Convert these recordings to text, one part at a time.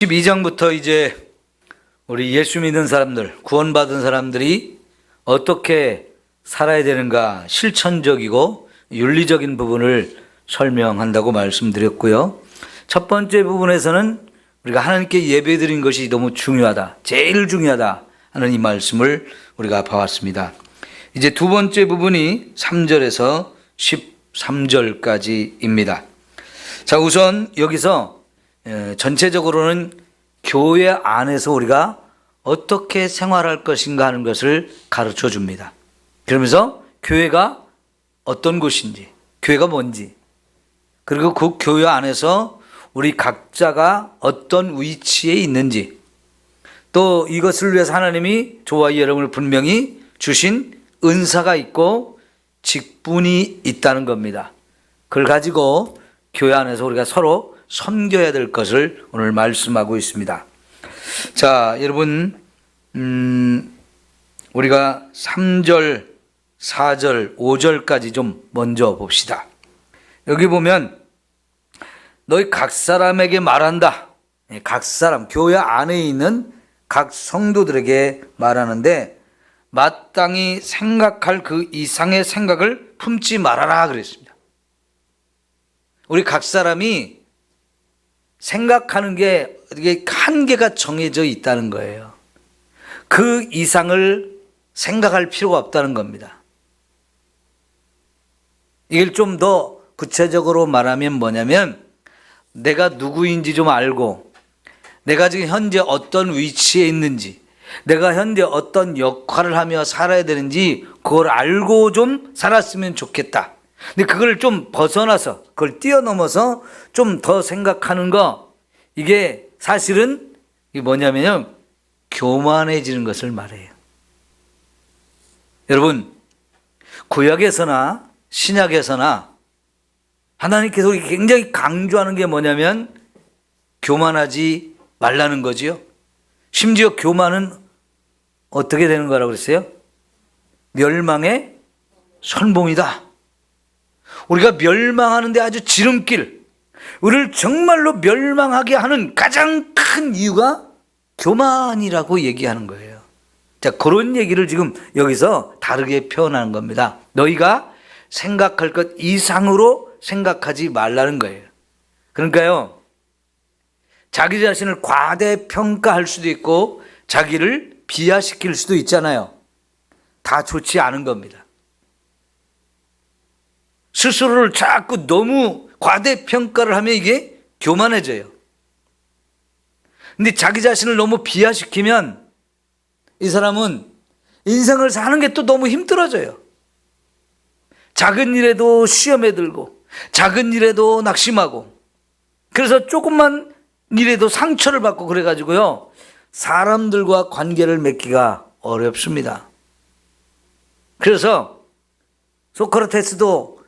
12장부터 이제 우리 예수 믿는 사람들, 구원받은 사람들이 어떻게 살아야 되는가 실천적이고 윤리적인 부분을 설명한다고 말씀드렸고요. 첫 번째 부분에서는 우리가 하나님께 예배드린 것이 너무 중요하다, 제일 중요하다 하는 이 말씀을 우리가 봐왔습니다. 이제 두 번째 부분이 3절에서 13절까지입니다. 자, 우선 여기서 전체적으로는 교회 안에서 우리가 어떻게 생활할 것인가 하는 것을 가르쳐 줍니다. 그러면서 교회가 어떤 곳인지, 교회가 뭔지, 그리고 그 교회 안에서 우리 각자가 어떤 위치에 있는지, 또 이것을 위해서 하나님이 저와 여러분을 분명히 주신 은사가 있고 직분이 있다는 겁니다. 그걸 가지고 교회 안에서 우리가 서로 섬겨야 될 것을 오늘 말씀하고 있습니다. 자, 여러분, 우리가 3절, 4절, 5절까지 좀 먼저 봅시다. 여기 보면 너희 각 사람에게 말한다. 각 사람, 교회 안에 있는 각 성도들에게 말하는데 마땅히 생각할 그 이상의 생각을 품지 말아라 그랬습니다. 우리 각 사람이 생각하는 게 한계가 정해져 있다는 거예요. 그 이상을 생각할 필요가 없다는 겁니다. 이걸 좀 더 구체적으로 말하면 뭐냐면 내가 누구인지 좀 알고 내가 지금 현재 어떤 위치에 있는지 내가 현재 어떤 역할을 하며 살아야 되는지 그걸 알고 좀 살았으면 좋겠다. 근데 그걸 좀 벗어나서 그걸 뛰어넘어서 좀 더 생각하는 거, 이게 사실은 이게 뭐냐면요, 교만해지는 것을 말해요. 여러분, 구약에서나 신약에서나 하나님께서 굉장히 강조하는 게 뭐냐면 교만하지 말라는 거지요. 심지어 교만은 어떻게 되는 거라고 그랬어요? 멸망의 선봉이다. 우리가 멸망하는데 아주 지름길, 우리를 정말로 멸망하게 하는 가장 큰 이유가 교만이라고 얘기하는 거예요. 자, 그런 얘기를 지금 여기서 다르게 표현하는 겁니다. 너희가 생각할 것 이상으로 생각하지 말라는 거예요. 그러니까요, 자기 자신을 과대평가할 수도 있고 자기를 비하시킬 수도 있잖아요. 다 좋지 않은 겁니다. 스스로를 자꾸 너무 과대평가를 하면 이게 교만해져요. 근데 자기 자신을 너무 비하시키면 이 사람은 인생을 사는 게 또 너무 힘들어져요. 작은 일에도 시험에 들고 작은 일에도 낙심하고, 그래서 조금만 일에도 상처를 받고 그래가지고요, 사람들과 관계를 맺기가 어렵습니다. 그래서 소크라테스도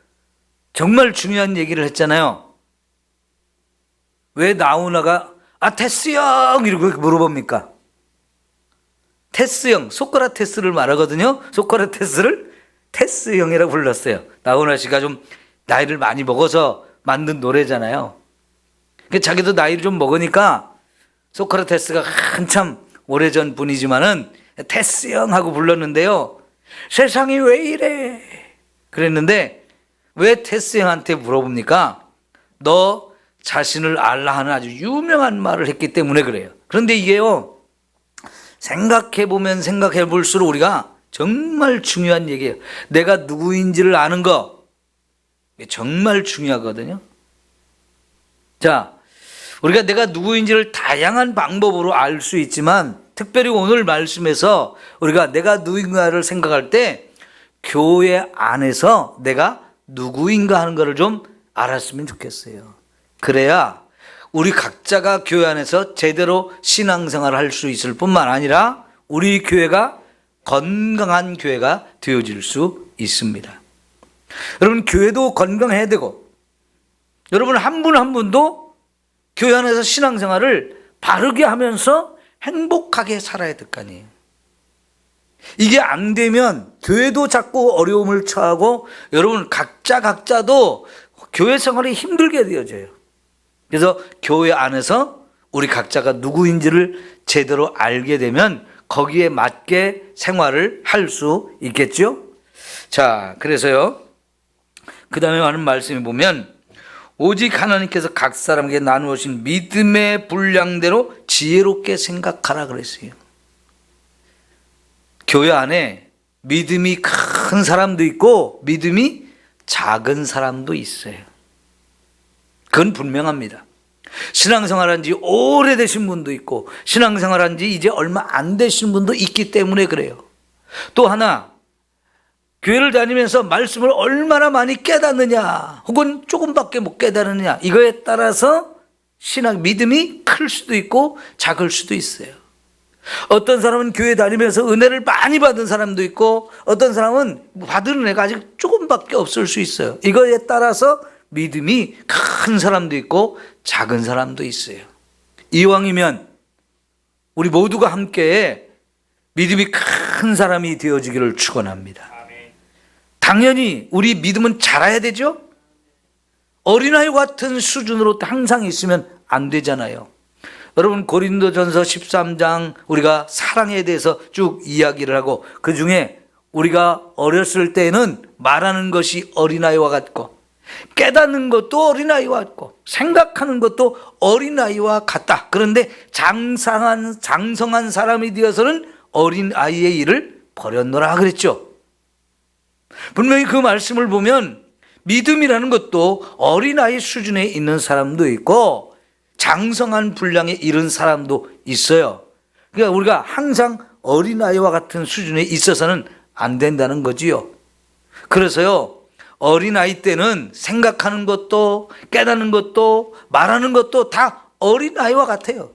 정말 중요한 얘기를 했잖아요. 왜 나우나가 테스 형 이러고 물어봅니까? 테스 형, 소크라테스를 말하거든요. 소크라테스를 테스 형이라고 불렀어요. 나우나 씨가 좀 나이를 많이 먹어서 만든 노래잖아요. 자기도 나이를 좀 먹으니까 소크라테스가 한참 오래전 분이지만은 테스 형 하고 불렀는데요. 세상이 왜 이래? 그랬는데 왜 테스 형한테 물어봅니까? 너 자신을 알라 하는 아주 유명한 말을 했기 때문에 그래요. 그런데 이게요, 생각해보면 생각해볼수록 우리가 정말 중요한 얘기예요. 내가 누구인지를 아는 거, 이게 정말 중요하거든요. 자, 우리가 내가 누구인지를 다양한 방법으로 알 수 있지만 특별히 오늘 말씀에서 우리가 내가 누구인가를 생각할 때 교회 안에서 내가 누구인가 하는 것을 좀 알았으면 좋겠어요. 그래야 우리 각자가 교회 안에서 제대로 신앙생활을 할 수 있을 뿐만 아니라 우리 교회가 건강한 교회가 되어질 수 있습니다. 여러분, 교회도 건강해야 되고 여러분 한 분 한 분도 교회 안에서 신앙생활을 바르게 하면서 행복하게 살아야 될 거 아니에요. 이게 안 되면 교회도 자꾸 어려움을 처하고 여러분 각자도 교회 생활이 힘들게 되어져요. 그래서 교회 안에서 우리 각자가 누구인지를 제대로 알게 되면 거기에 맞게 생활을 할 수 있겠죠. 자, 그래서요, 그 다음에 하는 말씀에 보면 오직 하나님께서 각 사람에게 나누신 믿음의 분량대로 지혜롭게 생각하라 그랬어요. 교회 안에 믿음이 큰 사람도 있고 믿음이 작은 사람도 있어요. 그건 분명합니다. 신앙생활한 지 오래되신 분도 있고 신앙생활한 지 이제 얼마 안 되신 분도 있기 때문에 그래요. 또 하나, 교회를 다니면서 말씀을 얼마나 많이 깨닫느냐 혹은 조금밖에 못 깨닫느냐, 이거에 따라서 신앙 믿음이 클 수도 있고 작을 수도 있어요. 어떤 사람은 교회 다니면서 은혜를 많이 받은 사람도 있고 어떤 사람은 받은 은혜가 아직 조금밖에 없을 수 있어요. 이거에 따라서 믿음이 큰 사람도 있고 작은 사람도 있어요. 이왕이면 우리 모두가 함께 믿음이 큰 사람이 되어지기를 축원합니다. 당연히 우리 믿음은 자라야 되죠. 어린아이 같은 수준으로 항상 있으면 안 되잖아요. 여러분, 고린도전서 13장 우리가 사랑에 대해서 쭉 이야기를 하고 그 중에 우리가 어렸을 때는 말하는 것이 어린아이와 같고 깨닫는 것도 어린아이와 같고 생각하는 것도 어린아이와 같다. 그런데 장성한 사람이 되어서는 어린아이의 일을 버렸노라 그랬죠. 분명히 그 말씀을 보면 믿음이라는 것도 어린아이 수준에 있는 사람도 있고 장성한 분량에 이른 사람도 있어요. 그러니까 우리가 항상 어린아이와 같은 수준에 있어서는 안 된다는 거지요. 그래서요, 어린아이 때는 생각하는 것도 깨닫는 것도 말하는 것도 다 어린아이와 같아요.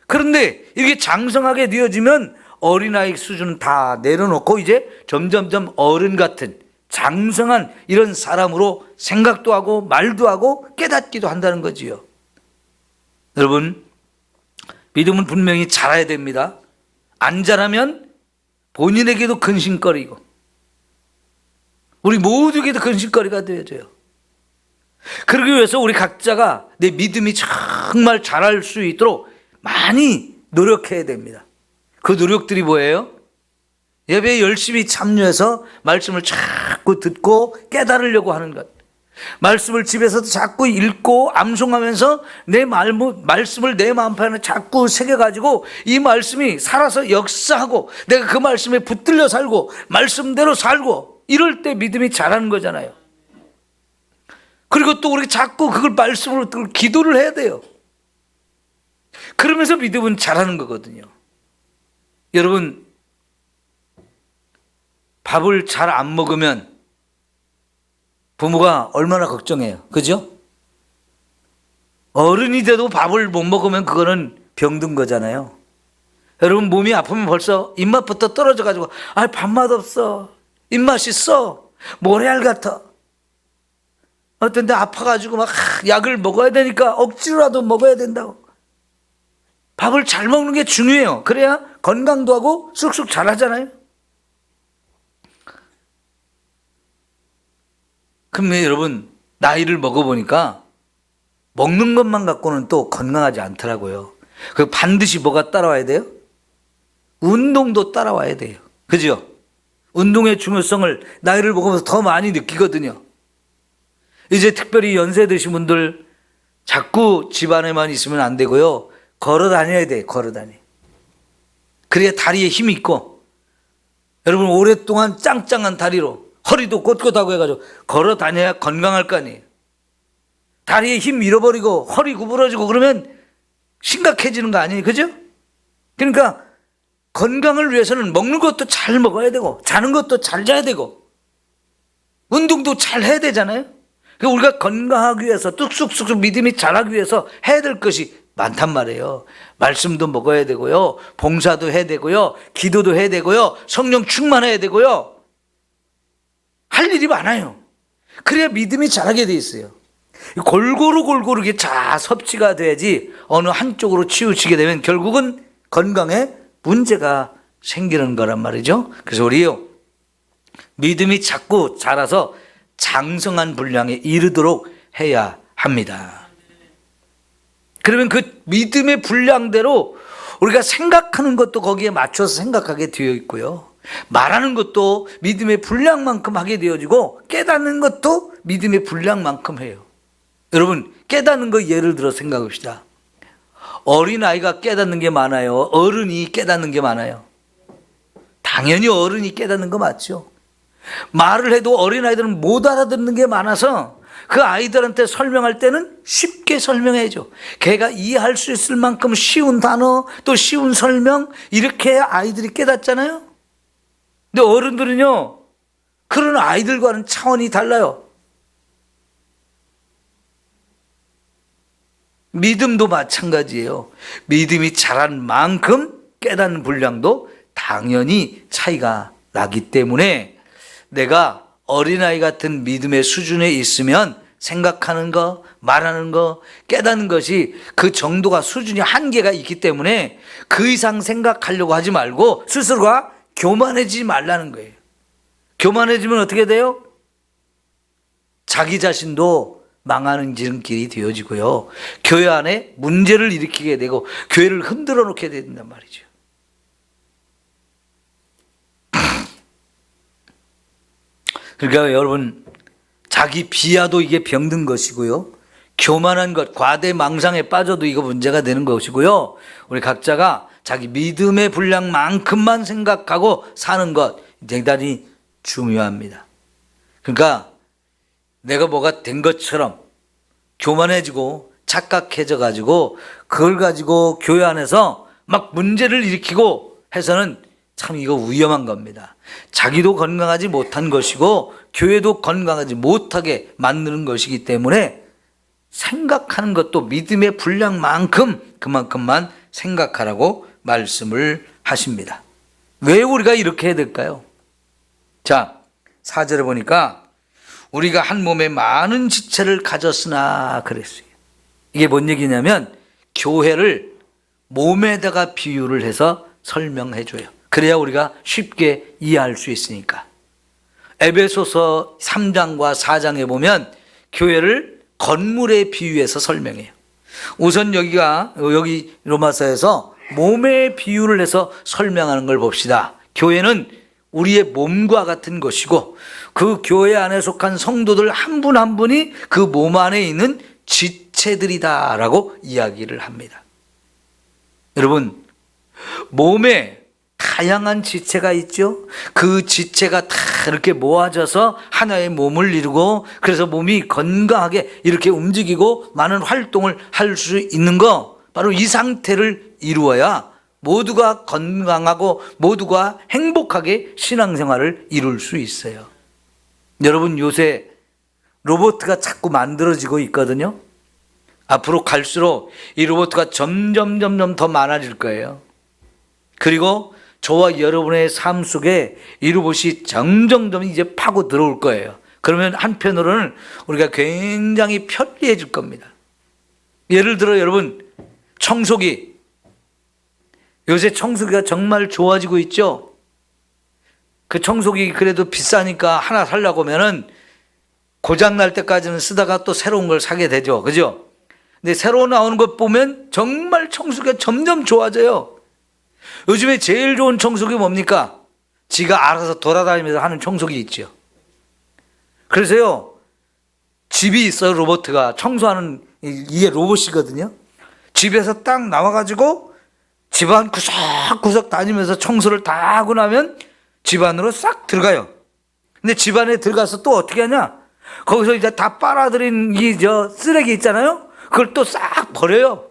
그런데 이게 장성하게 되어지면 어린아이 수준은 다 내려놓고 이제 점점점 어른 같은 장성한 이런 사람으로 생각도 하고 말도 하고 깨닫기도 한다는 거지요. 여러분, 믿음은 분명히 자라야 됩니다. 안 자라면 본인에게도 근심거리고 우리 모두에게도 근심거리가 되어져요. 그러기 위해서 우리 각자가 내 믿음이 정말 자랄 수 있도록 많이 노력해야 됩니다. 그 노력들이 뭐예요? 예배에 열심히 참여해서 말씀을 자꾸 듣고 깨달으려고 하는 것, 말씀을 집에서도 자꾸 읽고 암송하면서 내 말씀을 내 마음판에 자꾸 새겨가지고 이 말씀이 살아서 역사하고 내가 그 말씀에 붙들려 살고 말씀대로 살고 이럴 때 믿음이 자라는 거잖아요. 그리고 또 우리가 자꾸 그걸 말씀으로 기도를 해야 돼요. 그러면서 믿음은 자라는 거거든요. 여러분, 밥을 잘 안 먹으면 부모가 얼마나 걱정해요. 그죠? 어른이 돼도 밥을 못 먹으면 그거는 병든 거잖아요. 여러분, 몸이 아프면 벌써 입맛부터 떨어져가지고 밥맛 없어, 입맛이 써, 모래알 같아. 어떤 데 아파가지고 막 약을 먹어야 되니까 억지로라도 먹어야 된다고. 밥을 잘 먹는 게 중요해요. 그래야 건강도 하고 쑥쑥 자라잖아요. 근데 여러분, 나이를 먹어보니까 먹는 것만 갖고는 또 건강하지 않더라고요. 그 반드시 뭐가 따라와야 돼요? 운동도 따라와야 돼요. 그죠? 운동의 중요성을 나이를 먹으면서 더 많이 느끼거든요. 이제 특별히 연세 드신 분들 자꾸 집안에만 있으면 안 되고요. 걸어 다녀야 돼요. 걸어 다녀. 그래야 다리에 힘이 있고, 여러분 오랫동안 짱짱한 다리로 허리도 꼿꼿하고 해가지고 걸어 다녀야 건강할 거 아니에요. 다리에 힘 잃어버리고 허리 구부러지고 그러면 심각해지는 거 아니에요. 그죠? 그러니까 건강을 위해서는 먹는 것도 잘 먹어야 되고 자는 것도 잘 자야 되고 운동도 잘 해야 되잖아요. 그러니까 우리가 건강하기 위해서 뚝쑥쑥 믿음이 자라기 위해서 해야 될 것이 많단 말이에요. 말씀도 먹어야 되고요, 봉사도 해야 되고요, 기도도 해야 되고요, 성령 충만해야 되고요. 할 일이 많아요. 그래야 믿음이 자라게 돼 있어요. 골고루 이게 잘 섭취가 돼야지 어느 한쪽으로 치우치게 되면 결국은 건강에 문제가 생기는 거란 말이죠. 그래서 우리요, 믿음이 자꾸 자라서 장성한 분량에 이르도록 해야 합니다. 그러면 그 믿음의 분량대로 우리가 생각하는 것도 거기에 맞춰서 생각하게 되어 있고요. 말하는 것도 믿음의 분량만큼 하게 되어지고 깨닫는 것도 믿음의 분량만큼 해요. 여러분, 깨닫는 거 예를 들어 생각합시다. 어린아이가 깨닫는 게 많아요? 어른이 깨닫는 게 많아요? 당연히 어른이 깨닫는 거 맞죠. 말을 해도 어린아이들은 못 알아듣는 게 많아서 그 아이들한테 설명할 때는 쉽게 설명해줘. 걔가 이해할 수 있을 만큼 쉬운 단어, 또 쉬운 설명, 이렇게 해야 아이들이 깨닫잖아요. 근데 어른들은요, 그런 아이들과는 차원이 달라요. 믿음도 마찬가지예요. 믿음이 자란 만큼 깨닫는 분량도 당연히 차이가 나기 때문에 내가 어린아이 같은 믿음의 수준에 있으면 생각하는 거, 말하는 거, 깨닫는 것이 그 정도가 수준이 한계가 있기 때문에 그 이상 생각하려고 하지 말고 스스로가 교만해지지 말라는 거예요. 교만해지면 어떻게 돼요? 자기 자신도 망하는 지름길이 되어지고요. 교회 안에 문제를 일으키게 되고 교회를 흔들어 놓게 된단 말이죠. 그러니까 여러분, 자기 비하도 이게 병든 것이고요. 교만한 것, 과대망상에 빠져도 이거 문제가 되는 것이고요. 우리 각자가 자기 믿음의 분량만큼만 생각하고 사는 것 대단히 중요합니다. 그러니까 내가 뭐가 된 것처럼 교만해지고 착각해져 가지고 그걸 가지고 교회 안에서 막 문제를 일으키고 해서는 참 이거 위험한 겁니다. 자기도 건강하지 못한 것이고 교회도 건강하지 못하게 만드는 것이기 때문에 생각하는 것도 믿음의 분량만큼 그만큼만 생각하라고 말씀을 하십니다. 왜 우리가 이렇게 해야 될까요? 자, 4절에 보니까 우리가 한 몸에 많은 지체를 가졌으나 그랬어요. 이게 뭔 얘기냐면 교회를 몸에다가 비유를 해서 설명해 줘요. 그래야 우리가 쉽게 이해할 수 있으니까. 에베소서 3장과 4장에 보면 교회를 건물에 비유해서 설명해요. 우선 여기 로마서에서 몸의 비유를 해서 설명하는 걸 봅시다. 교회는 우리의 몸과 같은 것이고 그 교회 안에 속한 성도들 한 분 한 분이 그 몸 안에 있는 지체들이다라고 이야기를 합니다. 여러분, 몸에 다양한 지체가 있죠. 그 지체가 다 이렇게 모아져서 하나의 몸을 이루고 그래서 몸이 건강하게 이렇게 움직이고 많은 활동을 할 수 있는 거, 바로 이 상태를 이루어야 모두가 건강하고 모두가 행복하게 신앙생활을 이룰 수 있어요. 여러분, 요새 로봇가 자꾸 만들어지고 있거든요. 앞으로 갈수록 이 로봇가 점점 더 많아질 거예요. 그리고 저와 여러분의 삶 속에 이 로봇이 점점 이제 파고 들어올 거예요. 그러면 한편으로는 우리가 굉장히 편리해질 겁니다. 예를 들어 여러분, 청소기. 요새 청소기가 정말 좋아지고 있죠. 그 청소기 그래도 비싸니까 하나 살려고 하면은 고장 날 때까지는 쓰다가 또 새로운 걸 사게 되죠. 그죠? 근데 새로 나오는 것 보면 정말 청소기가 점점 좋아져요. 요즘에 제일 좋은 청소기 뭡니까? 지가 알아서 돌아다니면서 하는 청소기 있죠. 그래서요, 집이 있어요. 로봇가 청소하는, 이게 로봇이거든요. 집에서 딱 나와가지고 집안 구석구석 다니면서 청소를 다 하고 나면 집안으로 싹 들어가요. 근데 집안에 들어가서 또 어떻게 하냐? 거기서 이제 다 빨아들인 쓰레기 있잖아요. 그걸 또 싹 버려요.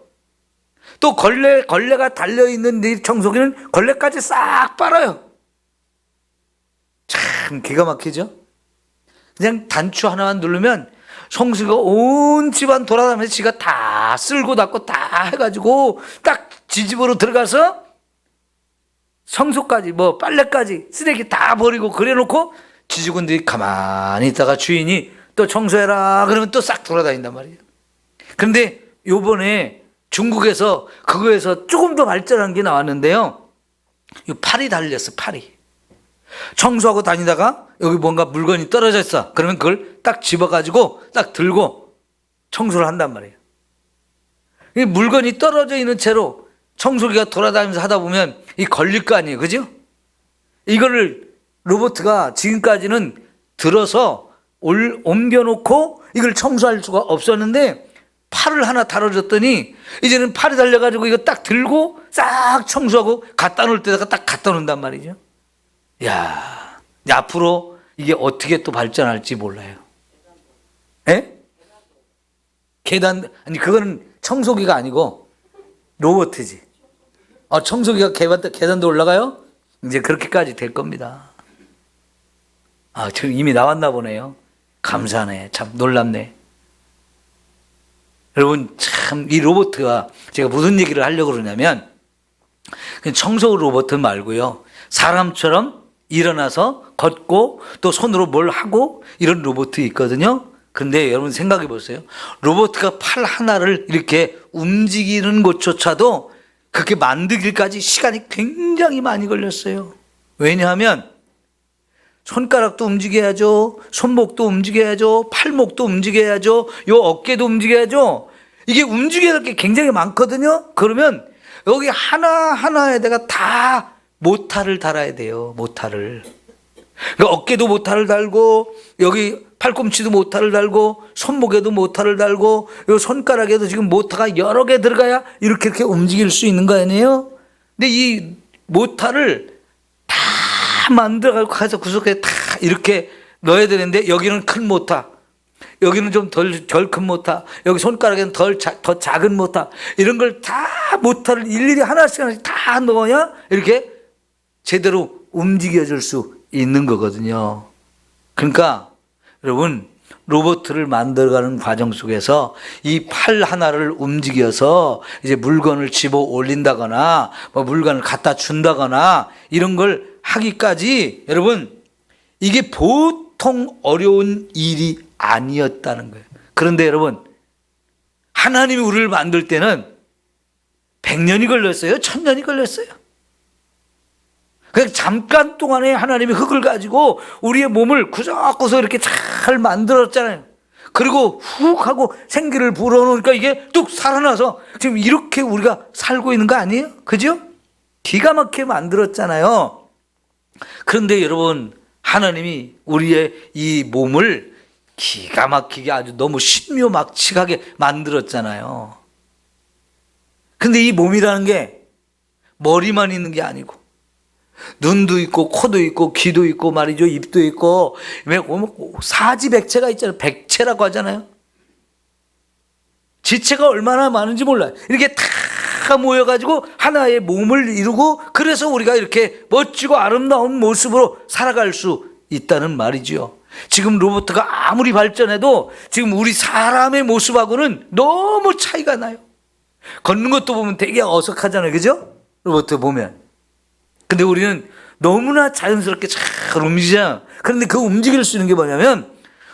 또 걸레가 달려있는 이 청소기는 걸레까지 싹 빨아요. 참 기가 막히죠? 그냥 단추 하나만 누르면 청소기가 온 집안 돌아다니면서 지가 다 쓸고 닦고 다 해가지고 딱 지집으로 들어가서 청소까지 빨래까지 쓰레기 다 버리고 그래놓고 지직원들이 가만히 있다가 주인이 또 청소해라 그러면 또 싹 돌아다닌단 말이에요. 그런데 요번에 중국에서 그거에서 조금 더 발전한 게 나왔는데요. 이 팔이 달렸어, 팔이. 청소하고 다니다가 여기 뭔가 물건이 떨어져 있어. 그러면 그걸 딱 집어가지고 딱 들고 청소를 한단 말이에요. 이 물건이 떨어져 있는 채로 청소기가 돌아다니면서 하다 보면 이 걸릴 거 아니에요. 그죠? 이거를 로봇가 지금까지는 들어서 옮겨놓고 이걸 청소할 수가 없었는데 팔을 하나 달아줬더니 이제는 팔이 달려가지고 이거 딱 들고 싹 청소하고 갖다 놓을 때다가 딱 갖다 놓는단 말이죠. 야, 앞으로 이게 어떻게 또 발전할지 몰라요. 예? 계단, 아니, 그거는 청소기가 아니고 로봇이지. 청소기가 계단도 올라가요? 이제 그렇게까지 될 겁니다. 지금 이미 나왔나 보네요. 감사하네. 참 놀랍네. 여러분, 참, 이 로봇가 제가 무슨 얘기를 하려고 그러냐면, 청소 로봇 말고요. 사람처럼 일어나서 걷고 또 손으로 뭘 하고 이런 로봇이 있거든요. 근데 여러분 생각해 보세요. 로봇가 팔 하나를 이렇게 움직이는 것조차도 그렇게 만들기까지 시간이 굉장히 많이 걸렸어요. 왜냐하면 손가락도 움직여야죠. 손목도 움직여야죠. 팔목도 움직여야죠. 요 어깨도 움직여야죠. 이게 움직여야 할 게 굉장히 많거든요. 그러면 여기 하나하나에다가 다 모타를 달아야 돼요. 모타를. 그러니까 어깨도 모타를 달고 여기 팔꿈치도 모타를 달고 손목에도 모타를 달고 요 손가락에도 지금 모타가 여러 개 들어가야 이렇게 움직일 수 있는 거 아니에요? 근데 이 모타를 다 만들어가지고 가서 구석에 다 이렇게 넣어야 되는데 여기는 큰 모타, 여기는 좀 덜 큰 모타, 여기 손가락에는 더 작은 모타, 이런 걸 다 모타를 일일이 하나씩 다 넣어야 이렇게 제대로 움직여줄 수 있는 거거든요. 그러니까 여러분, 로봇을 만들어가는 과정 속에서 이 팔 하나를 움직여서 이제 물건을 집어 올린다거나 뭐 물건을 갖다 준다거나 이런 걸 하기까지 여러분, 이게 보통 어려운 일이 아니었다는 거예요. 그런데 여러분, 하나님이 우리를 만들 때는 100년이 걸렸어요? 1000년이 걸렸어요? 그냥 잠깐 동안에 하나님이 흙을 가지고 우리의 몸을 구석구석 이렇게 잘 만들었잖아요. 그리고 훅 하고 생기를 불어넣으니까 이게 뚝 살아나서 지금 이렇게 우리가 살고 있는 거 아니에요? 그죠? 기가 막히게 만들었잖아요. 그런데 여러분, 하나님이 우리의 이 몸을 기가 막히게 아주 너무 신묘막측하게 만들었잖아요. 근데 이 몸이라는 게 머리만 있는 게 아니고 눈도 있고 코도 있고 귀도 있고 말이죠, 입도 있고 사지백체가 있잖아요. 백체라고 하잖아요. 지체가 얼마나 많은지 몰라요. 이렇게 다 모여가지고 하나의 몸을 이루고 그래서 우리가 이렇게 멋지고 아름다운 모습으로 살아갈 수 있다는 말이죠. 지금 로봇가 아무리 발전해도 지금 우리 사람의 모습하고는 너무 차이가 나요. 걷는 것도 보면 되게 어색하잖아요. 그죠? 로봇 보면. 근데 우리는 너무나 자연스럽게 잘 움직이잖아요. 그런데 그 움직일 수 있는 게 뭐냐면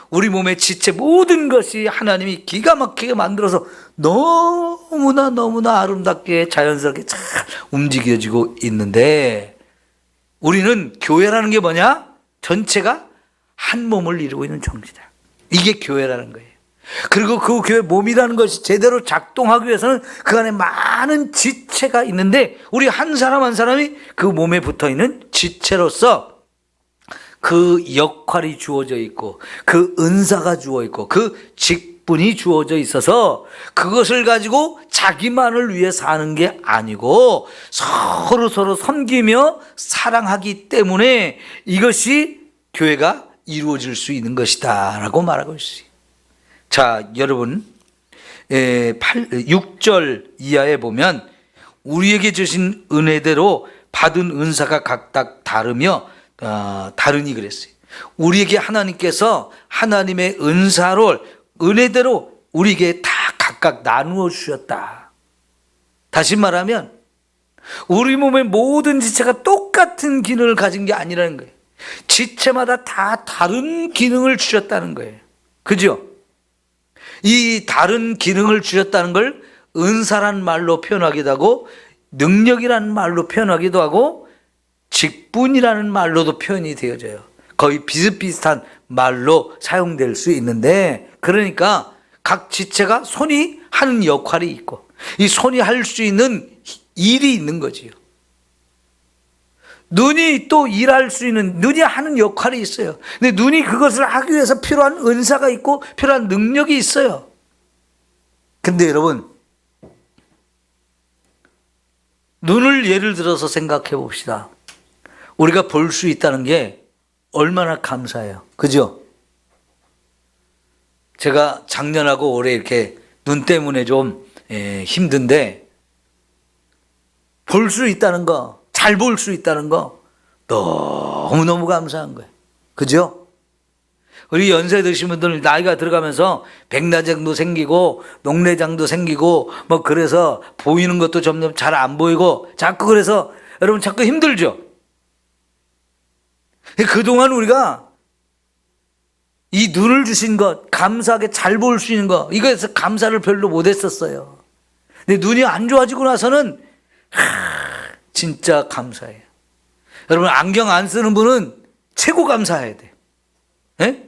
우리 몸의 지체 모든 것이 하나님이 기가 막히게 만들어서 너무나 아름답게 자연스럽게 잘 움직여지고 있는데 우리는 교회라는 게 뭐냐? 전체가 한 몸을 이루고 있는 정지다. 이게 교회라는 거예요. 그리고 그 교회 몸이라는 것이 제대로 작동하기 위해서는 그 안에 많은 지체가 있는데 우리 한 사람 한 사람이 그 몸에 붙어있는 지체로서 그 역할이 주어져 있고 그 은사가 주어 있고 그 직분이 주어져 있어서 그것을 가지고 자기만을 위해 사는 게 아니고 서로 섬기며 사랑하기 때문에 이것이 교회가 이루어질 수 있는 것이다 라고 말하고 있어요. 자, 여러분 6절 이하에 보면 우리에게 주신 은혜대로 받은 은사가 각각 다르며 다르니 그랬어요. 우리에게 하나님께서 하나님의 은혜대로 우리에게 다 각각 나누어 주셨다. 다시 말하면 우리 몸의 모든 지체가 똑같은 기능을 가진 게 아니라는 거예요. 지체마다 다 다른 기능을 주셨다는 거예요. 그죠? 이 다른 기능을 주셨다는 걸 은사란 말로 표현하기도 하고 능력이라는 말로 표현하기도 하고 직분이라는 말로도 표현이 되어져요. 거의 비슷비슷한 말로 사용될 수 있는데 그러니까 각 지체가 손이 하는 역할이 있고 이 손이 할 수 있는 일이 있는 거지요. 눈이 또 일할 수 있는, 눈이 하는 역할이 있어요. 근데 눈이 그것을 하기 위해서 필요한 은사가 있고 필요한 능력이 있어요. 근데 여러분, 눈을 예를 들어서 생각해 봅시다. 우리가 볼 수 있다는 게 얼마나 감사해요. 그죠? 제가 작년하고 올해 이렇게 눈 때문에 좀 힘든데, 볼 수 있다는 거, 잘 볼 수 있다는 거 너무너무 감사한 거예요. 그죠? 우리 연세 드신 분들 나이가 들어가면서 백내장도 생기고 녹내장도 생기고 뭐 그래서 보이는 것도 점점 잘 안 보이고 자꾸, 그래서 여러분 자꾸 힘들죠? 그동안 우리가 이 눈을 주신 것, 감사하게 잘 볼 수 있는 것, 이거에서 감사를 별로 못 했었어요. 근데 눈이 안 좋아지고 나서는 진짜 감사해요. 여러분, 안경 안 쓰는 분은 최고 감사해야 돼. 예?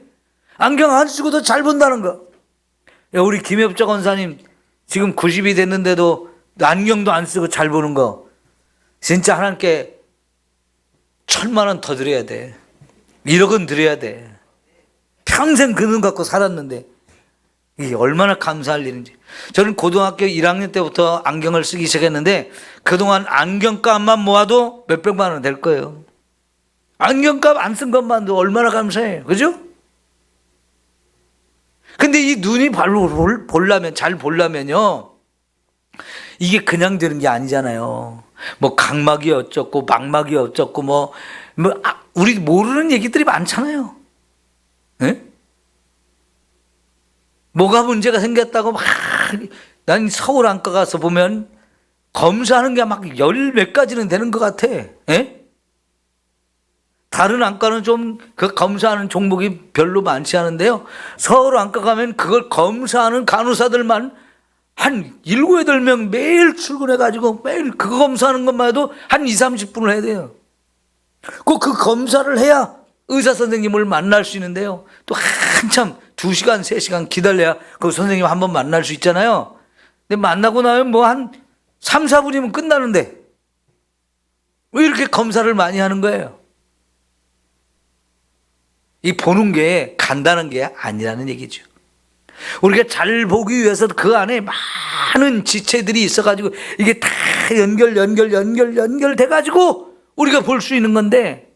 안경 안 쓰고도 잘 본다는 거. 우리 김엽자 권사님 지금 90이 됐는데도 안경도 안 쓰고 잘 보는 거, 진짜 하나님께 1,000만 원 더 드려야 돼. 1억은 드려야 돼. 평생 그 눈 갖고 살았는데 이게 얼마나 감사할 일인지. 저는 고등학교 1학년 때부터 안경을 쓰기 시작했는데 그동안 안경값만 모아도 몇백만 원 될 거예요. 안경값 안 쓴 것만도 얼마나 감사해요. 그죠? 근데 이 눈이 발로 보려면, 잘 보려면요, 이게 그냥 되는 게 아니잖아요. 뭐 각막이 어쩌고 망막이 어쩌고 우리 모르는 얘기들이 많잖아요. 네? 뭐가 문제가 생겼다고 난 서울 안과 가서 보면 검사하는 게 막 10 몇 가지는 되는 것 같아. 네? 다른 안과는 좀 그 검사하는 종목이 별로 많지 않은데요, 서울 안과 가면 그걸 검사하는 간호사들만 한 7, 8명 매일 출근해가지고 매일 그거 검사하는 것만 해도 한 2, 30분을 해야 돼요. 그 검사를 해야 의사 선생님을 만날 수 있는데요, 또 한참 2시간, 3시간 기다려야 그 선생님 한 번 만날 수 있잖아요. 근데 만나고 나면 뭐 한 3, 4분이면 끝나는데 왜 이렇게 검사를 많이 하는 거예요? 이 보는 게 간단한 게 아니라는 얘기죠. 우리가 잘 보기 위해서 그 안에 많은 지체들이 있어가지고 이게 다 연결돼가지고 우리가 볼 수 있는 건데,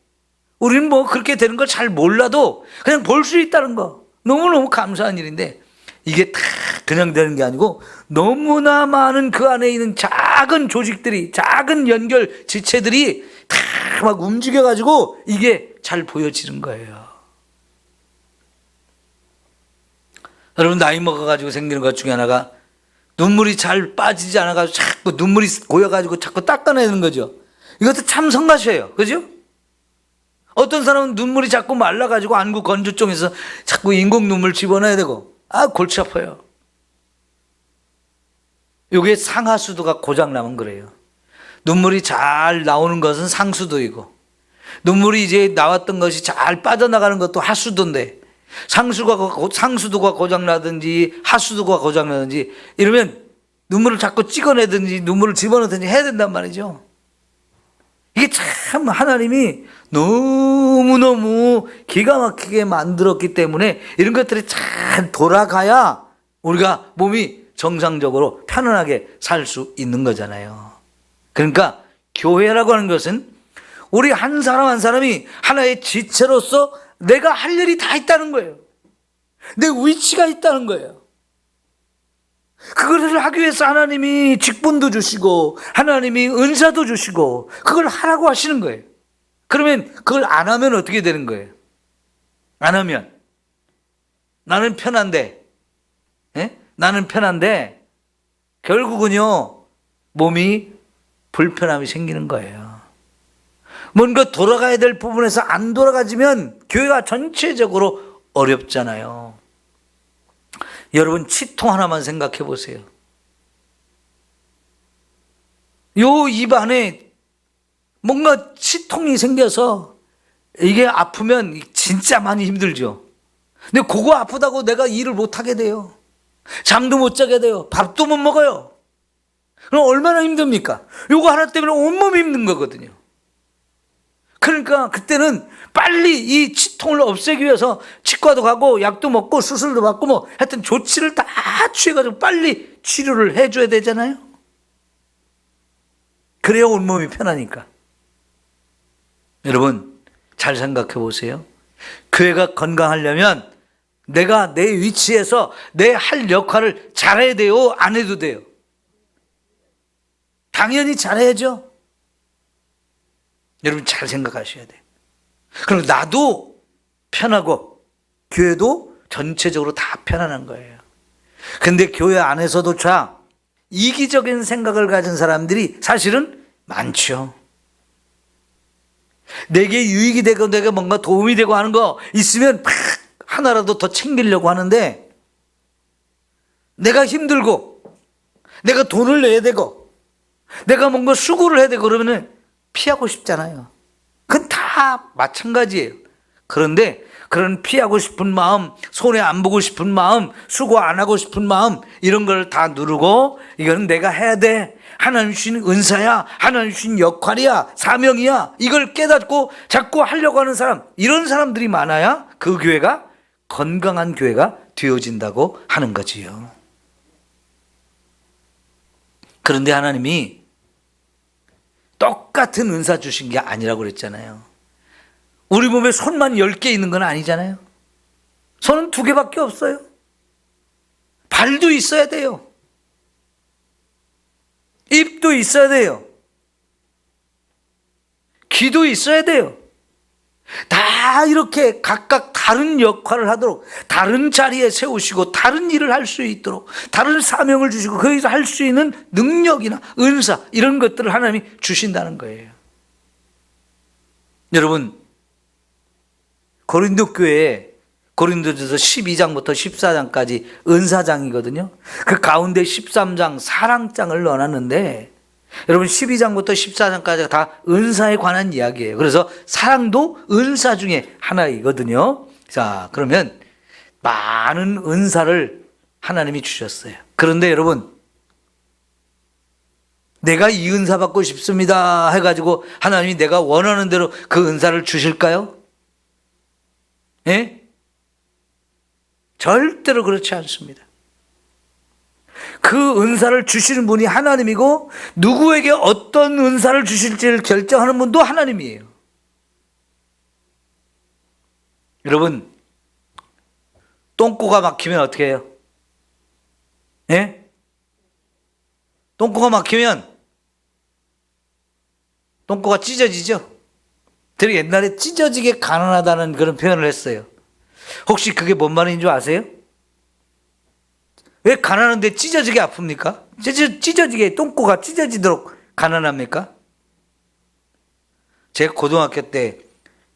우리는 뭐 그렇게 되는 걸 잘 몰라도 그냥 볼 수 있다는 거 너무너무 감사한 일인데, 이게 다 그냥 되는 게 아니고 너무나 많은 그 안에 있는 작은 조직들이, 작은 연결 지체들이 다 막 움직여가지고 이게 잘 보여지는 거예요. 여러분, 나이 먹어가지고 생기는 것 중에 하나가 눈물이 잘 빠지지 않아가지고 자꾸 눈물이 고여가지고 자꾸 닦아내는 거죠. 이것도 참 성가셔요. 그죠? 어떤 사람은 눈물이 자꾸 말라가지고 안구 건조증에서 자꾸 인공 눈물 집어넣어야 되고, 골치 아파요. 이게 상하수도가 고장나면 그래요. 눈물이 잘 나오는 것은 상수도이고, 눈물이 이제 나왔던 것이 잘 빠져나가는 것도 하수도인데, 상수도가 고장나든지 하수도가 고장나든지 이러면 눈물을 자꾸 찍어내든지 눈물을 집어넣든지 해야 된단 말이죠. 이게 참 하나님이 너무너무 기가 막히게 만들었기 때문에 이런 것들이 잘 돌아가야 우리가 몸이 정상적으로 편안하게 살 수 있는 거잖아요. 그러니까 교회라고 하는 것은 우리 한 사람 한 사람이 하나의 지체로서 내가 할 일이 다 있다는 거예요. 내 위치가 있다는 거예요. 그것을 하기 위해서 하나님이 직분도 주시고 하나님이 은사도 주시고 그걸 하라고 하시는 거예요. 그러면 그걸 안 하면 어떻게 되는 거예요? 안 하면 나는 편한데, 나는 편한데 결국은요 몸이 불편함이 생기는 거예요. 뭔가 돌아가야 될 부분에서 안 돌아가지면 교회가 전체적으로 어렵잖아요. 여러분, 치통 하나만 생각해 보세요. 요 입안에 뭔가 치통이 생겨서 이게 아프면 진짜 많이 힘들죠. 근데 그거 아프다고 내가 일을 못 하게 돼요. 잠도 못 자게 돼요. 밥도 못 먹어요. 그럼 얼마나 힘듭니까? 요거 하나 때문에 온몸이 힘든 거거든요. 그러니까 그때는 빨리 이 치통을 없애기 위해서 치과도 가고 약도 먹고 수술도 받고 뭐 하여튼 조치를 다 취해가지고 빨리 치료를 해줘야 되잖아요. 그래야 온몸이 편하니까. 여러분 잘 생각해 보세요. 교회가 건강하려면 내가 내 위치에서 내 할 역할을 잘해야 돼요? 안 해도 돼요? 당연히 잘해야죠. 여러분 잘 생각하셔야 돼요. 그럼 나도 편하고 교회도 전체적으로 다 편안한 거예요. 근데 교회 안에서도 자 이기적인 생각을 가진 사람들이 사실은 많죠. 내게 유익이 되고 내가 뭔가 도움이 되고 하는 거 있으면 막 하나라도 더 챙기려고 하는데, 내가 힘들고 내가 돈을 내야 되고 내가 뭔가 수고를 해야 되고 그러면 피하고 싶잖아요. 그건 다 마찬가지예요. 그런데 그런 피하고 싶은 마음, 손해 안 보고 싶은 마음, 수고 안 하고 싶은 마음, 이런 걸 다 누르고 이거는 내가 해야 돼, 하나님 주신 은사야, 하나님 주신 역할이야, 사명이야, 이걸 깨닫고 자꾸 하려고 하는 사람, 이런 사람들이 많아야 그 교회가 건강한 교회가 되어진다고 하는 거지요. 그런데 하나님이 똑같은 은사 주신 게 아니라고 그랬잖아요. 우리 몸에 손만 10개 있는 건 아니잖아요. 손은 2개밖에 없어요. 발도 있어야 돼요. 입도 있어야 돼요. 귀도 있어야 돼요. 다 이렇게 각각 다른 역할을 하도록, 다른 자리에 세우시고 다른 일을 할 수 있도록, 다른 사명을 주시고 거기서 할 수 있는 능력이나 은사, 이런 것들을 하나님이 주신다는 거예요. 여러분 고린도 교회에 고린도전서 12장부터 14장까지 은사장이거든요. 그 가운데 13장 사랑장을 넣어놨는데, 여러분 12장부터 14장까지가 다 은사에 관한 이야기예요. 그래서 사랑도 은사 중에 하나이거든요. 자, 그러면 많은 은사를 하나님이 주셨어요. 그런데 여러분, 내가 이 은사 받고 싶습니다 해가지고 하나님이 내가 원하는 대로 그 은사를 주실까요? 예? 절대로 그렇지 않습니다. 그 은사를 주시는 분이 하나님이고, 누구에게 어떤 은사를 주실지를 결정하는 분도 하나님이에요. 여러분, 똥꼬가 막히면 어떻게 해요? 예? 똥꼬가 막히면 똥꼬가 찢어지죠? 되게 옛날에 찢어지게 가난하다는 그런 표현을 했어요. 혹시 그게 뭔 말인 줄 아세요? 왜 가난한데 찢어지게 아픕니까? 찢어지게, 똥꼬가 찢어지도록 가난합니까? 제가 고등학교 때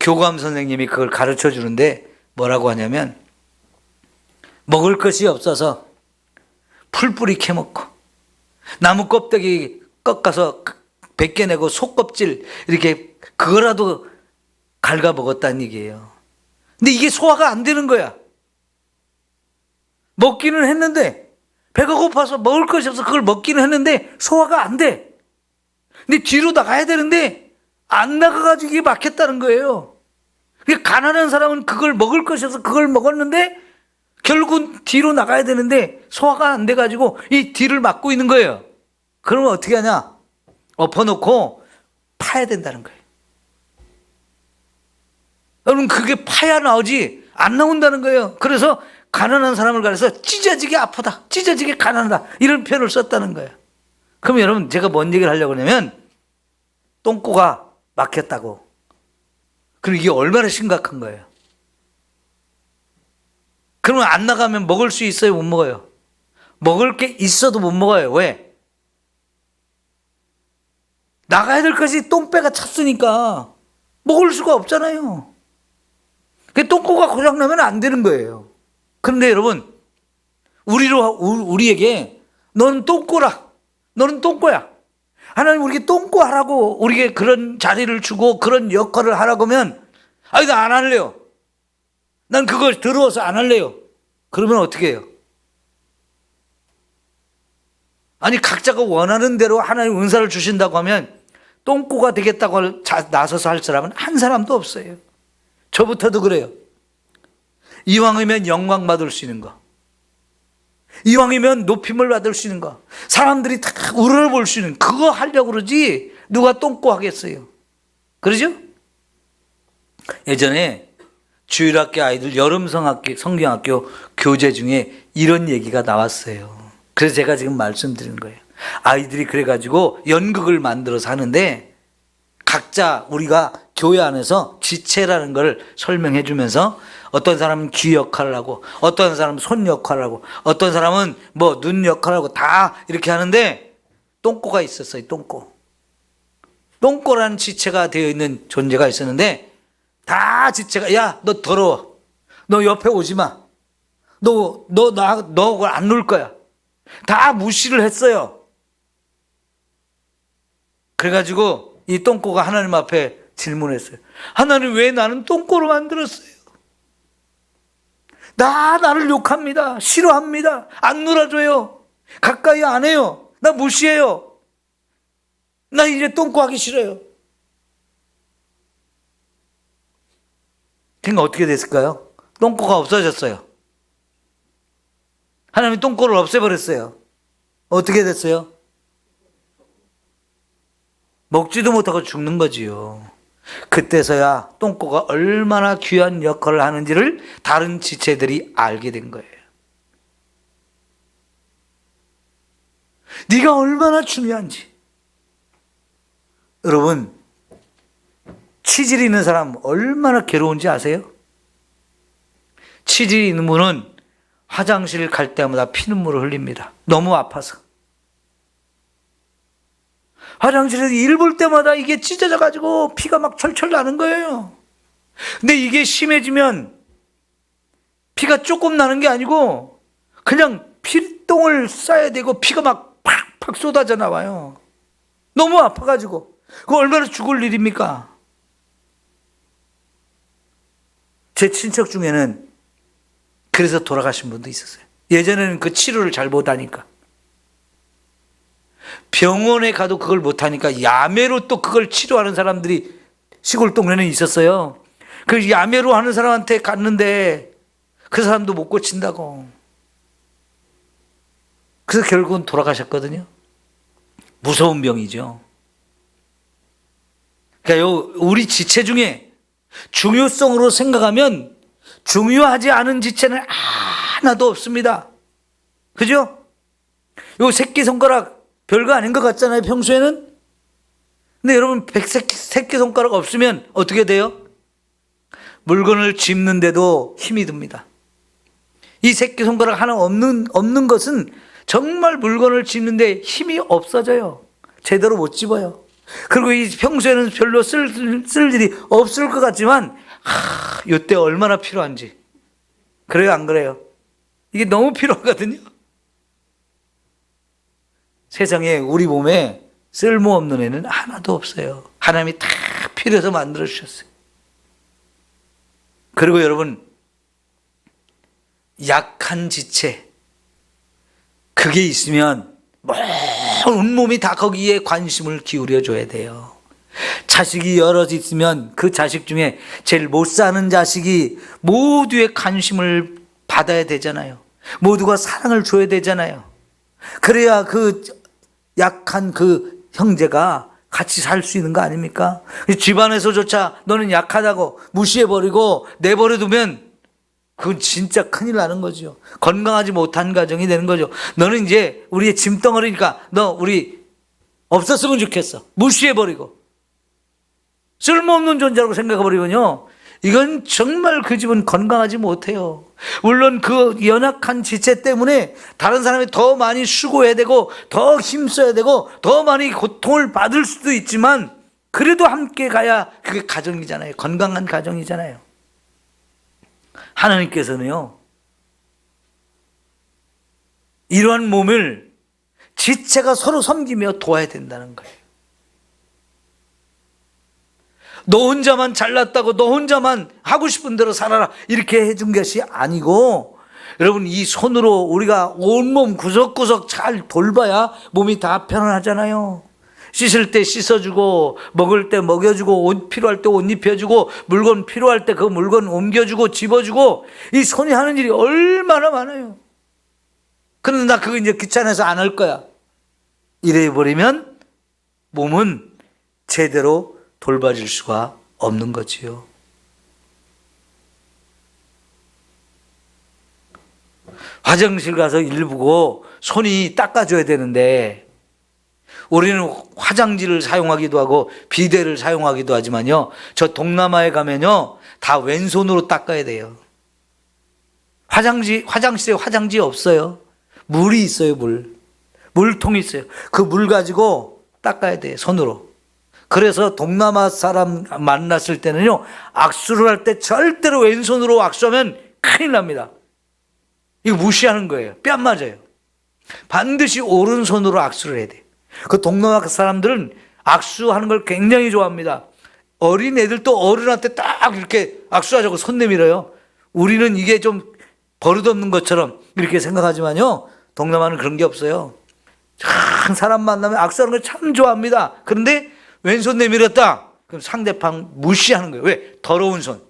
교감 선생님이 그걸 가르쳐 주는데 뭐라고 하냐면, 먹을 것이 없어서 풀뿌리 캐먹고 나무 껍데기 꺾어서 벗겨내고 속껍질 이렇게 그거라도 갉아 먹었다는 얘기예요. 근데 이게 소화가 안 되는 거야. 먹기는 했는데, 배가 고파서 먹을 것이 없어서 그걸 먹기는 했는데 소화가 안 돼. 근데 뒤로 나가야 되는데 안 나가가지고 이게 막혔다는 거예요. 가난한 사람은 그걸 먹을 것이 없어서 그걸 먹었는데 결국은 뒤로 나가야 되는데 소화가 안 돼가지고 이 뒤를 막고 있는 거예요. 그러면 어떻게 하냐? 엎어놓고 파야 된다는 거예요. 여러분, 그게 파야 나오지 안 나온다는 거예요. 그래서 가난한 사람을 가려서 찢어지게 아프다, 찢어지게 가난하다, 이런 표현을 썼다는 거예요. 그럼 여러분, 제가 뭔 얘기를 하려고 하냐면, 똥꼬가 막혔다고. 그럼 이게 얼마나 심각한 거예요. 그러면 안 나가면 먹을 수 있어요, 못 먹어요? 먹을 게 있어도 못 먹어요. 왜? 나가야 될 것이 똥배가 찼으니까 먹을 수가 없잖아요. 똥꼬가 고장나면 안 되는 거예요. 그런데 여러분, 우리에게 너는 똥꼬라, 너는 똥꼬야, 하나님 우리에게 똥꼬 하라고, 우리에게 그런 자리를 주고 그런 역할을 하라고 하면, 아니 나 안 할래요, 난 그걸 더러워서 안 할래요. 그러면 어떻게 해요? 아니 각자가 원하는 대로 하나님 은사를 주신다고 하면 똥꼬가 되겠다고 나서서 할 사람은 한 사람도 없어요. 저부터도 그래요. 이왕이면 영광 받을 수 있는 거, 이왕이면 높임을 받을 수 있는 거, 사람들이 다 우러러볼 수 있는 그거 하려고 그러지 누가 똥꼬 하겠어요. 그러죠? 예전에 주일학교 아이들 여름 성경학교 교재 중에 이런 얘기가 나왔어요. 그래서 제가 지금 말씀드리는 거예요. 아이들이 그래가지고 연극을 만들어서 하는데 각자 우리가 교회 안에서 지체라는 걸 설명해 주면서 어떤 사람은 귀 역할을 하고 어떤 사람은 손 역할을 하고 어떤 사람은 뭐 눈 역할을 하고 다 이렇게 하는데 똥꼬가 있었어요. 똥꼬라는 지체가 되어 있는 존재가 있었는데 다 지체가 야, 너 더러워. 너 옆에 오지 마. 너 안 놀 거야. 다 무시를 했어요. 그래가지고 이 똥꼬가 하나님 앞에 질문했어요. 하나님 왜 나는 똥꼬로 만들었어요? 나를 욕합니다. 싫어합니다. 안 놀아줘요. 가까이 안 해요. 나 무시해요. 나 이제 똥꼬 하기 싫어요. 그러니까 어떻게 됐을까요? 똥꼬가 없어졌어요. 하나님이 똥꼬를 없애버렸어요. 어떻게 됐어요? 먹지도 못하고 죽는 거지요. 그때서야 똥꼬가 얼마나 귀한 역할을 하는지를 다른 지체들이 알게 된 거예요. 네가 얼마나 중요한지. 여러분, 치질이 있는 사람 얼마나 괴로운지 아세요? 치질이 있는 분은 화장실 갈 때마다 피눈물을 흘립니다. 너무 아파서. 화장실에서 일 볼 때마다 이게 찢어져가지고 피가 막 철철 나는 거예요. 근데 이게 심해지면 피가 조금 나는 게 아니고 그냥 피똥을 싸야 되고 피가 막 팍팍 쏟아져 나와요. 너무 아파가지고. 그거 얼마나 죽을 일입니까? 제 친척 중에는 그래서 돌아가신 분도 있었어요. 예전에는 그 치료를 잘 못하니까. 병원에 가도 그걸 못하니까 야매로 또 그걸 치료하는 사람들이 시골 동네는 있었어요. 그 야매로 하는 사람한테 갔는데 그 사람도 못 고친다고. 그래서 결국은 돌아가셨거든요. 무서운 병이죠. 그러니까 우리 지체 중에 중요성으로 생각하면 중요하지 않은 지체는 하나도 없습니다. 그죠? 요 새끼손가락 별거 아닌 것 같잖아요, 평소에는. 근데 여러분, 새끼손가락 없으면 어떻게 돼요? 물건을 짚는데도 힘이 듭니다. 이 새끼손가락 하나 없는 것은 정말 물건을 짚는데 힘이 없어져요. 제대로 못 집어요. 그리고 이 평소에는 별로 쓸 일이 없을 것 같지만, 이때 얼마나 필요한지. 그래요, 안 그래요? 이게 너무 필요하거든요. 세상에 우리 몸에 쓸모없는 애는 하나도 없어요. 하나님이 다 필요해서 만들어 주셨어요. 그리고 여러분, 약한 지체, 그게 있으면 온 몸이 다 거기에 관심을 기울여 줘야 돼요. 자식이 여럿 있으면 그 자식 중에 제일 못 사는 자식이 모두의 관심을 받아야 되잖아요. 모두가 사랑을 줘야 되잖아요. 그래야 그 약한 그 형제가 같이 살 수 있는 거 아닙니까? 집안에서조차 너는 약하다고 무시해버리고 내버려두면 그건 진짜 큰일 나는 거죠. 건강하지 못한 가정이 되는 거죠. 너는 이제 우리의 짐덩어리니까 너 우리 없었으면 좋겠어. 무시해버리고 쓸모없는 존재라고 생각해버리면요, 이건 정말 그 집은 건강하지 못해요. 물론 그 연약한 지체 때문에 다른 사람이 더 많이 수고해야 되고 더 힘써야 되고 더 많이 고통을 받을 수도 있지만 그래도 함께 가야 그게 가정이잖아요. 건강한 가정이잖아요. 하나님께서는요, 이러한 몸을 지체가 서로 섬기며 도와야 된다는 거예요. 너 혼자만 잘났다고 너 혼자만 하고 싶은 대로 살아라 이렇게 해준 것이 아니고 여러분, 이 손으로 우리가 온몸 구석구석 잘 돌봐야 몸이 다 편안하잖아요. 씻을 때 씻어주고, 먹을 때 먹여주고, 옷 필요할 때 옷 입혀주고, 물건 필요할 때 그 물건 옮겨주고, 집어주고, 이 손이 하는 일이 얼마나 많아요. 그런데 나 그거 이제 귀찮아서 안 할 거야. 이래버리면 몸은 제대로 돌봐질 수가 없는 거지요. 화장실 가서 일 보고 손이 닦아줘야 되는데 우리는 화장지를 사용하기도 하고 비데를 사용하기도 하지만요, 저 동남아에 가면요 다 왼손으로 닦아야 돼요. 화장실에 화장지 없어요. 물이 있어요. 물통이 있어요. 그 물 가지고 닦아야 돼요, 손으로. 그래서 동남아 사람 만났을 때는요, 악수를 할 때 절대로 왼손으로 악수하면 큰일 납니다. 이거 무시하는 거예요. 뺨 맞아요. 반드시 오른손으로 악수를 해야 돼요. 그 동남아 사람들은 악수하는 걸 굉장히 좋아합니다. 어린 애들도 어른한테 딱 이렇게 악수하자고 손 내밀어요. 우리는 이게 좀 버릇없는 것처럼 이렇게 생각하지만요, 동남아는 그런 게 없어요. 참 사람 만나면 악수하는 걸 참 좋아합니다. 그런데 왼손 내밀었다, 그럼 상대방 무시하는 거예요. 왜? 더러운 손.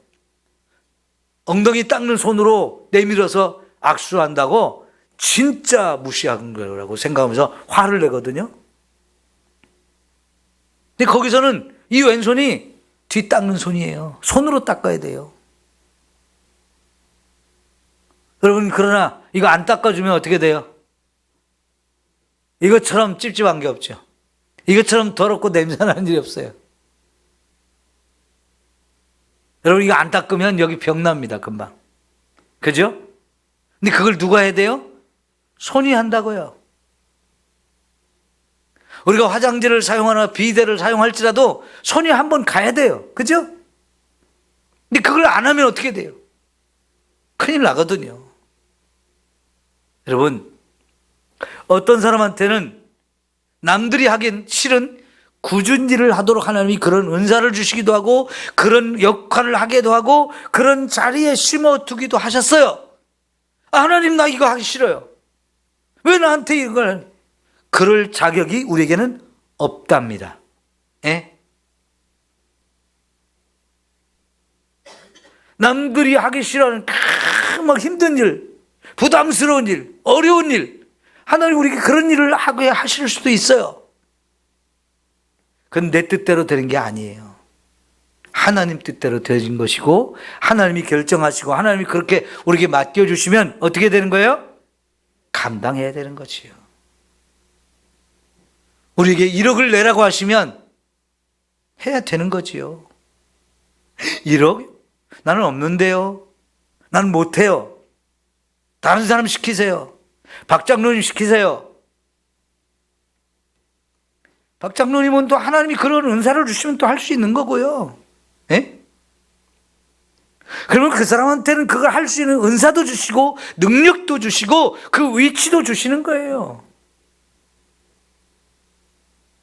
엉덩이 닦는 손으로 내밀어서 악수한다고 진짜 무시하는 거라고 생각하면서 화를 내거든요. 근데 거기서는 이 왼손이 뒤 닦는 손이에요. 손으로 닦아야 돼요. 여러분, 그러나 이거 안 닦아주면 어떻게 돼요? 이것처럼 찝찝한 게 없죠. 이것처럼 더럽고 냄새나는 일이 없어요. 여러분, 이거 안 닦으면 여기 병납니다, 금방. 그죠? 근데 그걸 누가 해야 돼요? 손이 한다고요. 우리가 화장지를 사용하나 비데를 사용할지라도 손이 한번 가야 돼요. 그죠? 근데 그걸 안 하면 어떻게 돼요? 큰일 나거든요. 여러분, 어떤 사람한테는 남들이 하긴 싫은 굳은 일을 하도록 하나님이 그런 은사를 주시기도 하고 그런 역할을 하기도 하고 그런 자리에 심어두기도 하셨어요. 하나님, 나 이거 하기 싫어요. 왜 나한테 이걸? 그럴 자격이 우리에게는 없답니다. 예? 남들이 하기 싫어하는 막 힘든 일, 부담스러운 일, 어려운 일, 하나님 우리에게 그런 일을 하게 하실 수도 있어요. 그건 내 뜻대로 되는 게 아니에요. 하나님 뜻대로 되어진 것이고 하나님이 결정하시고 하나님이 그렇게 우리에게 맡겨주시면 어떻게 되는 거예요? 감당해야 되는 거지요. 우리에게 1억을 내라고 하시면 해야 되는 거지요. 1억? 나는 없는데요. 나는 못해요. 다른 사람 시키세요. 박 장로님 시키세요. 박 장로님은 또 하나님이 그런 은사를 주시면 또 할 수 있는 거고요. 예? 그러면 그 사람한테는 그걸 할 수 있는 은사도 주시고 능력도 주시고 그 위치도 주시는 거예요.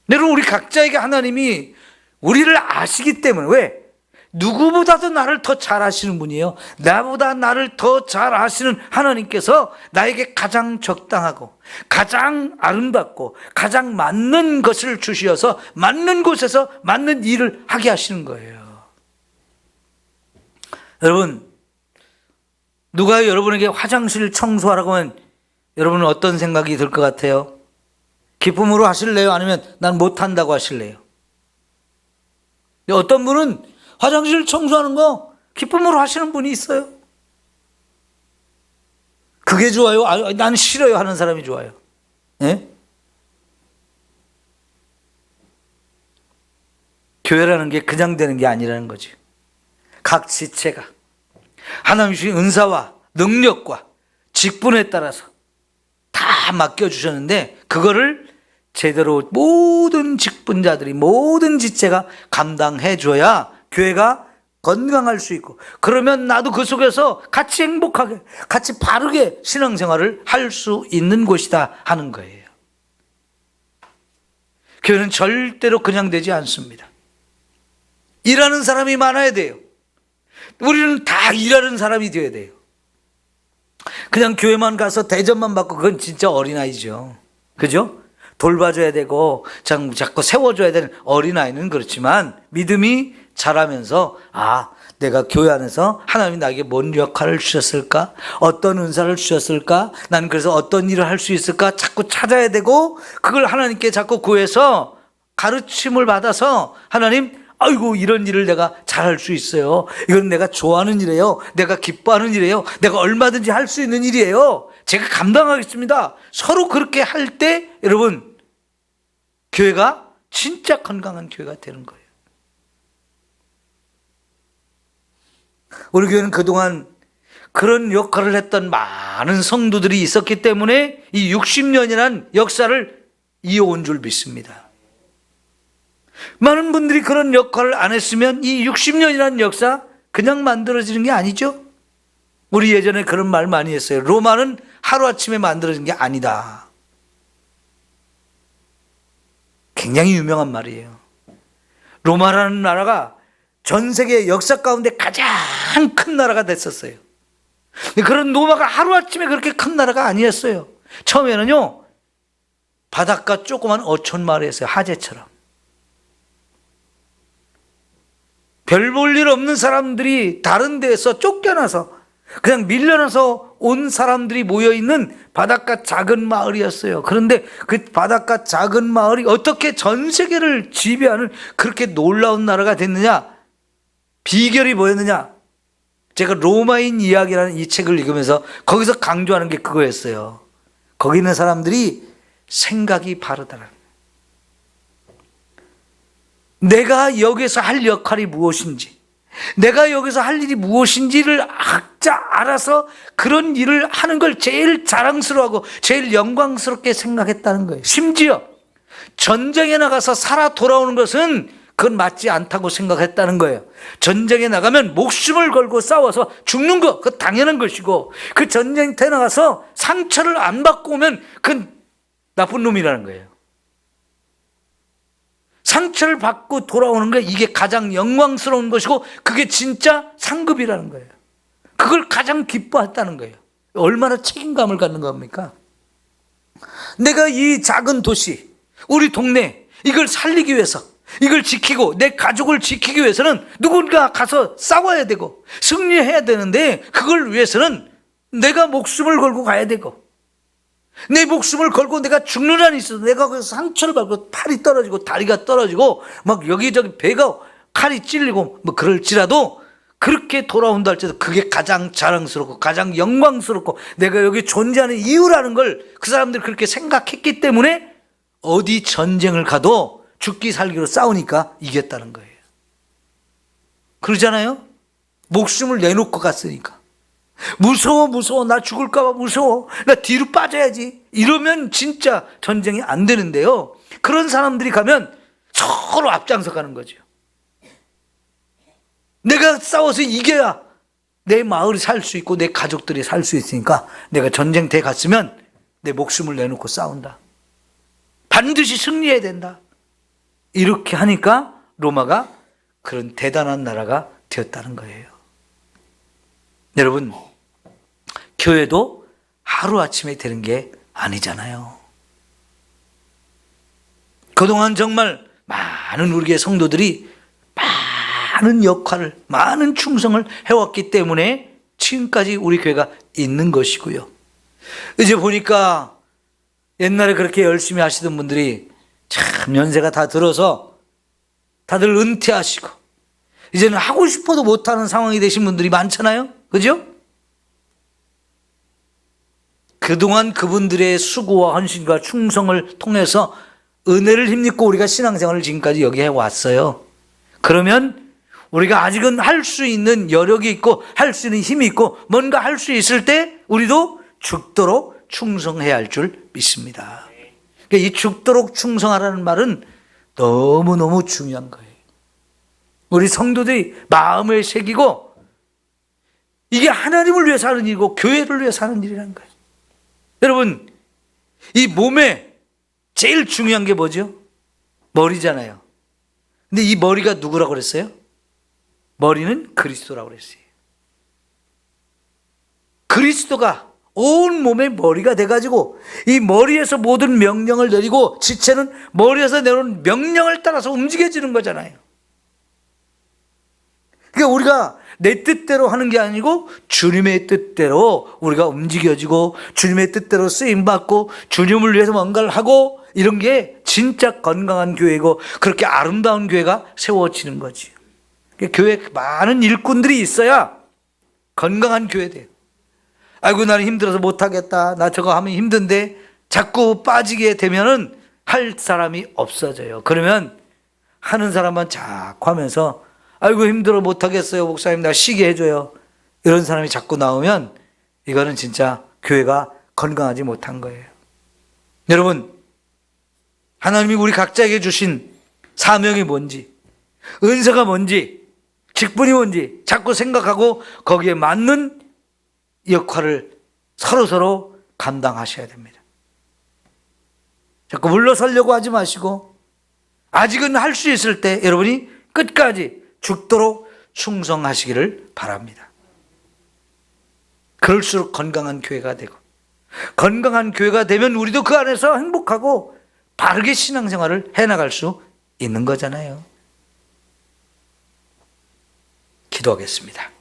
여러분, 우리 각자에게 하나님이 우리를 아시기 때문에, 왜? 누구보다도 나를 더 잘 아시는 분이에요. 나보다 나를 더 잘 아시는 하나님께서 나에게 가장 적당하고 가장 아름답고 가장 맞는 것을 주시어서 맞는 곳에서 맞는 일을 하게 하시는 거예요. 여러분, 누가 여러분에게 화장실 청소하라고 하면 여러분은 어떤 생각이 들 것 같아요? 기쁨으로 하실래요? 아니면 난 못한다고 하실래요? 어떤 분은 화장실 청소하는 거 기쁨으로 하시는 분이 있어요. 그게 좋아요? 난 싫어요 하는 사람이 좋아요. 예? 교회라는 게 그냥 되는 게 아니라는 거지. 각 지체가 하나님 주신 은사와 능력과 직분에 따라서 다 맡겨주셨는데 그거를 제대로 모든 직분자들이 모든 지체가 감당해줘야 교회가 건강할 수 있고, 그러면 나도 그 속에서 같이 행복하게 같이 바르게 신앙생활을 할 수 있는 곳이다 하는 거예요. 교회는 절대로 그냥 되지 않습니다. 일하는 사람이 많아야 돼요. 우리는 다 일하는 사람이 되어야 돼요. 그냥 교회만 가서 대접만 받고 그건 진짜 어린아이죠. 그죠? 돌봐줘야 되고 자꾸 세워줘야 되는 어린아이는 그렇지만 믿음이 자라면서 내가 교회 안에서 하나님이 나에게 뭔 역할을 주셨을까? 어떤 은사를 주셨을까? 난 그래서 어떤 일을 할 수 있을까? 자꾸 찾아야 되고 그걸 하나님께 자꾸 구해서 가르침을 받아서 하나님 아이고 이런 일을 내가 잘할 수 있어요. 이건 내가 좋아하는 일이에요. 내가 기뻐하는 일이에요. 내가 얼마든지 할 수 있는 일이에요. 제가 감당하겠습니다. 서로 그렇게 할 때 여러분 교회가 진짜 건강한 교회가 되는 거예요. 우리 교회는 그동안 그런 역할을 했던 많은 성도들이 있었기 때문에 이 60년이라는 역사를 이어온 줄 믿습니다. 많은 분들이 그런 역할을 안 했으면 이 60년이라는 역사 그냥 만들어지는 게 아니죠. 우리 예전에 그런 말 많이 했어요. 로마는 하루아침에 만들어진 게 아니다. 굉장히 유명한 말이에요. 로마라는 나라가 전 세계 역사 가운데 가장 큰 나라가 됐었어요. 그런 로마가 하루아침에 그렇게 큰 나라가 아니었어요. 처음에는요 바닷가 조그만 어촌 마을이었어요. 하재처럼 별 볼 일 없는 사람들이 다른 데에서 쫓겨나서 그냥 밀려나서 온 사람들이 모여있는 바닷가 작은 마을이었어요. 그런데 그 바닷가 작은 마을이 어떻게 전 세계를 지배하는 그렇게 놀라운 나라가 됐느냐? 비결이 뭐였느냐? 제가 로마인 이야기라는 이 책을 읽으면서 거기서 강조하는 게 그거였어요. 거기 있는 사람들이 생각이 바르다라는 거예요. 내가 여기서 할 역할이 무엇인지, 내가 여기서 할 일이 무엇인지를 각자 알아서 그런 일을 하는 걸 제일 자랑스러워하고 제일 영광스럽게 생각했다는 거예요. 심지어 전쟁에 나가서 살아 돌아오는 것은 그건 맞지 않다고 생각했다는 거예요. 전쟁에 나가면 목숨을 걸고 싸워서 죽는 거 그거 당연한 것이고 그 전쟁터에 나가서 상처를 안 받고 오면 그건 나쁜 놈이라는 거예요. 상처를 받고 돌아오는 게 이게 가장 영광스러운 것이고 그게 진짜 상급이라는 거예요. 그걸 가장 기뻐했다는 거예요. 얼마나 책임감을 갖는 겁니까? 내가 이 작은 도시, 우리 동네 이걸 살리기 위해서 이걸 지키고 내 가족을 지키기 위해서는 누군가 가서 싸워야 되고 승리해야 되는데 그걸 위해서는 내가 목숨을 걸고 가야 되고 내 목숨을 걸고 내가 죽는 한이 있어도 내가 거기서 상처를 받고 팔이 떨어지고 다리가 떨어지고 막 여기저기 배가 칼이 찔리고 뭐 그럴지라도 그렇게 돌아온다 할지라도 그게 가장 자랑스럽고 가장 영광스럽고 내가 여기 존재하는 이유라는 걸 그 사람들이 그렇게 생각했기 때문에 어디 전쟁을 가도 죽기 살기로 싸우니까 이겼다는 거예요. 그러잖아요? 목숨을 내놓고 갔으니까. 무서워 나 죽을까 봐 무서워 나 뒤로 빠져야지 이러면 진짜 전쟁이 안 되는데요, 그런 사람들이 가면 서로 앞장서 가는 거죠. 내가 싸워서 이겨야 내 마을이 살 수 있고 내 가족들이 살 수 있으니까 내가 전쟁터에 갔으면 내 목숨을 내놓고 싸운다, 반드시 승리해야 된다, 이렇게 하니까 로마가 그런 대단한 나라가 되었다는 거예요. 여러분, 교회도 하루아침에 되는 게 아니잖아요. 그동안 정말 많은 우리의 성도들이 많은 역할을, 많은 충성을 해왔기 때문에 지금까지 우리 교회가 있는 것이고요. 이제 보니까 옛날에 그렇게 열심히 하시던 분들이 참 연세가 다 들어서 다들 은퇴하시고 이제는 하고 싶어도 못하는 상황이 되신 분들이 많잖아요. 그죠? 그동안 그분들의 수고와 헌신과 충성을 통해서 은혜를 힘입고 우리가 신앙생활을 지금까지 여기 해왔어요. 그러면 우리가 아직은 할 수 있는 여력이 있고 할 수 있는 힘이 있고 뭔가 할 수 있을 때 우리도 죽도록 충성해야 할 줄 믿습니다. 그러니까 이 죽도록 충성하라는 말은 너무너무 중요한 거예요. 우리 성도들이 마음에 새기고 이게 하나님을 위해서 하는 일이고 교회를 위해서 하는 일이라는 거예요. 여러분, 이 몸에 제일 중요한 게 뭐죠? 머리잖아요. 근데 이 머리가 누구라고 그랬어요? 머리는 그리스도라고 그랬어요. 그리스도가 온 몸의 머리가 돼가지고 이 머리에서 모든 명령을 내리고 지체는 머리에서 내려온 명령을 따라서 움직여지는 거잖아요. 그러니까 우리가 내 뜻대로 하는 게 아니고 주님의 뜻대로 우리가 움직여지고 주님의 뜻대로 쓰임받고 주님을 위해서 뭔가를 하고 이런 게 진짜 건강한 교회고 그렇게 아름다운 교회가 세워지는 거지. 교회에 많은 일꾼들이 있어야 건강한 교회 돼요. 아이고 나는 힘들어서 못하겠다. 나 저거 하면 힘든데 자꾸 빠지게 되면은 할 사람이 없어져요. 그러면 하는 사람만 자꾸 하면서 아이고 힘들어 못하겠어요. 목사님 나 쉬게 해줘요. 이런 사람이 자꾸 나오면 이거는 진짜 교회가 건강하지 못한 거예요. 여러분 하나님이 우리 각자에게 주신 사명이 뭔지 은사가 뭔지 직분이 뭔지 자꾸 생각하고 거기에 맞는 역할을 서로서로 감당하셔야 됩니다. 자꾸 물러서려고 하지 마시고 아직은 할 수 있을 때 여러분이 끝까지 죽도록 충성하시기를 바랍니다. 그럴수록 건강한 교회가 되고 건강한 교회가 되면 우리도 그 안에서 행복하고 바르게 신앙생활을 해나갈 수 있는 거잖아요. 기도하겠습니다.